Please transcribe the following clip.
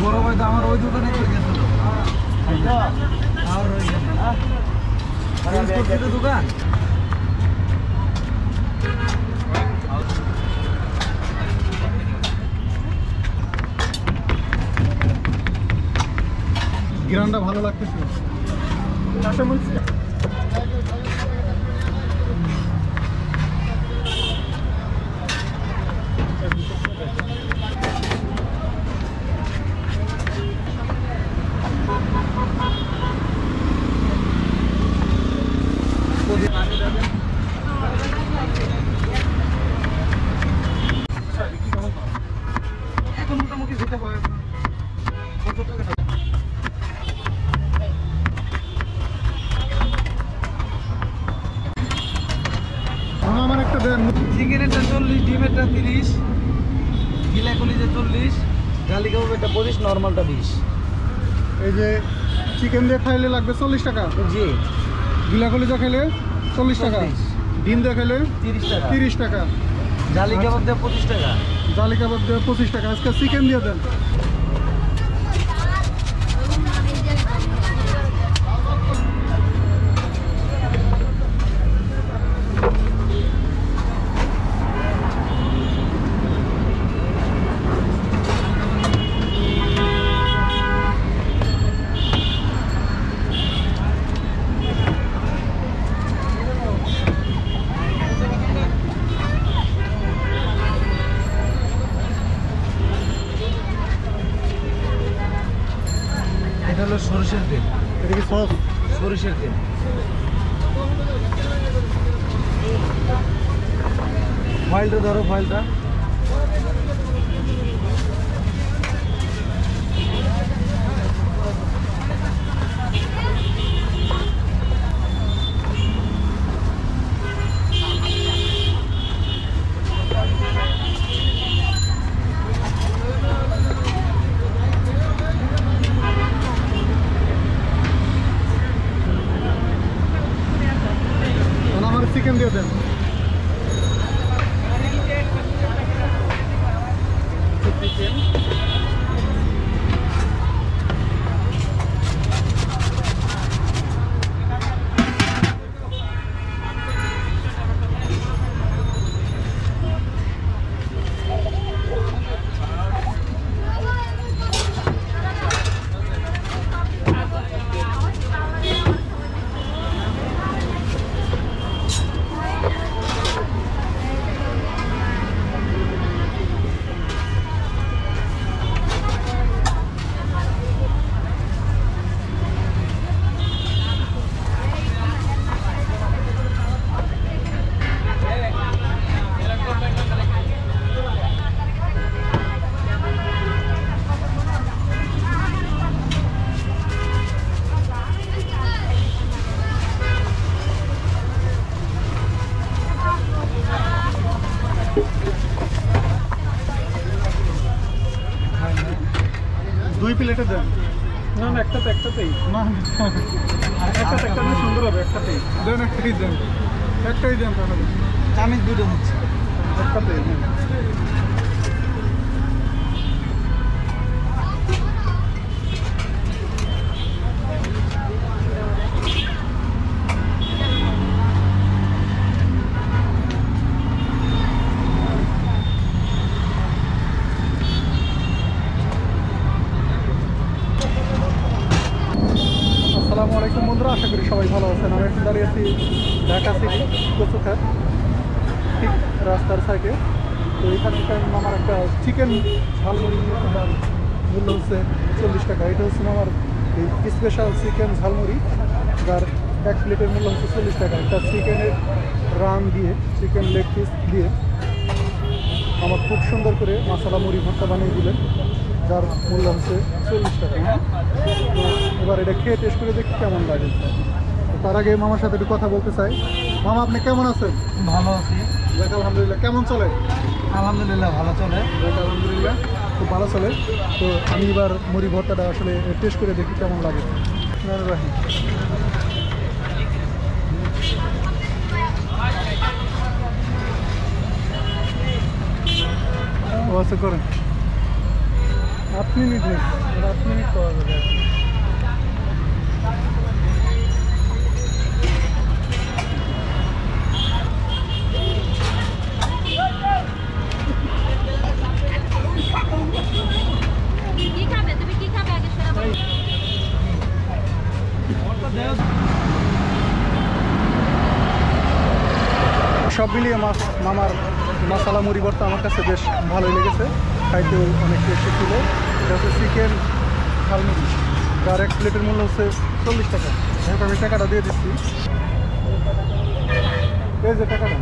বড় ভাই তো আমার ওই দোকানে গেছিল আর দোকান গ্রামটা ভালো লাগতেছে। এখন মোটামুটি যেতে পারে কত টাকা আমার একটা দেন। চিকেনেরটা 40, ডিমেরটা 30, গিলাকলিজে 40, গালি কাবাবেরটা 25, নর্মালটা 20। এই যে চিকেন দিয়ে খাইলে লাগবে 40 টাকা, জি। গিলাকলিজা খাইলে 40 টাকা, 40, ডিম দিয়ে খাইলে 30 টাকা, 30 টাকা, জালি কাবাব দিয়ে 25 টাকা। জালি কাবাব দিয়ে 25 টাকা। আজকে চিকেন দিয়ে দেন। এটা হলো সরিষার তেল, এটা কি সস? সরিষার তেল। ফাইলটা ধরো, ফাইলটা। আমার চিকেন দিয়ে দেন। দুই প্লেটে দেন। না না একটাতেই না একটা সুন্দর হবে একটাতেই দেন, একটাই দেন, একটাই দেন তাহলে। চামিচ দুটো হচ্ছে একটাতেই দেন। আসসালামু আলাইকুম বন্ধুরা, আশা করি সবাই ভালো আছেন। আমি এখন দাঁড়িয়ে আছি ঢাকা সিটি কচুখাত, ঠিক রাস্তার সাইডে। তো এখানে আমার একটা চিকেন ঝালমুড়ি তার মূল্য হচ্ছে 40 টাকা। এটা হচ্ছে আমার এই স্পেশাল চিকেন ঝালমুড়ি, যার এক প্লেটের মূল্য হচ্ছে 40 টাকা। একটা চিকেনের রান দিয়ে, চিকেন লেগ পিস দিয়ে আমার খুব সুন্দর করে মশলা মুড়ি ভর্তা বানিয়ে দিলেন, যার মূল্য হচ্ছে 40 টাকা। তো এবার এটা খেয়ে টেস্ট করে দেখি কেমন লাগে। তার আগে মামার সাথে একটু কথা বলতে চাই। মামা, আপনি কেমন আছেন? ভালো আছি, দেখ আলহামদুলিল্লাহ। কেমন চলে? আলহামদুলিল্লাহ ভালো চলে। দেখ আলহামদুলিল্লাহ। তো খুব ভালো চলে। তো আমি এবার মুড়ি ভর্তাটা আসলে টেস্ট করে দেখি কেমন লাগে। রাহি আচ্ছা করেন 8 মিনিট নেই, 8 মিনিট পাওয়া যাবে। কি খাবে তুমি, কি খাবে আগে সেটা বলো। সব মিলিয়ে মামার মশলা মুড়ি ভর্তা আমার কাছে বেশ ভালোই লেগেছে, খাইতেও অনেক টেস্টি ছিল। এটা হচ্ছে চিকেন ঝালমুড়ি, যার এক প্লেটের মূল্য হচ্ছে 40 টাকা। যাই হোক আমি টাকাটা দিয়ে দিচ্ছি, এই যে টাকাটা।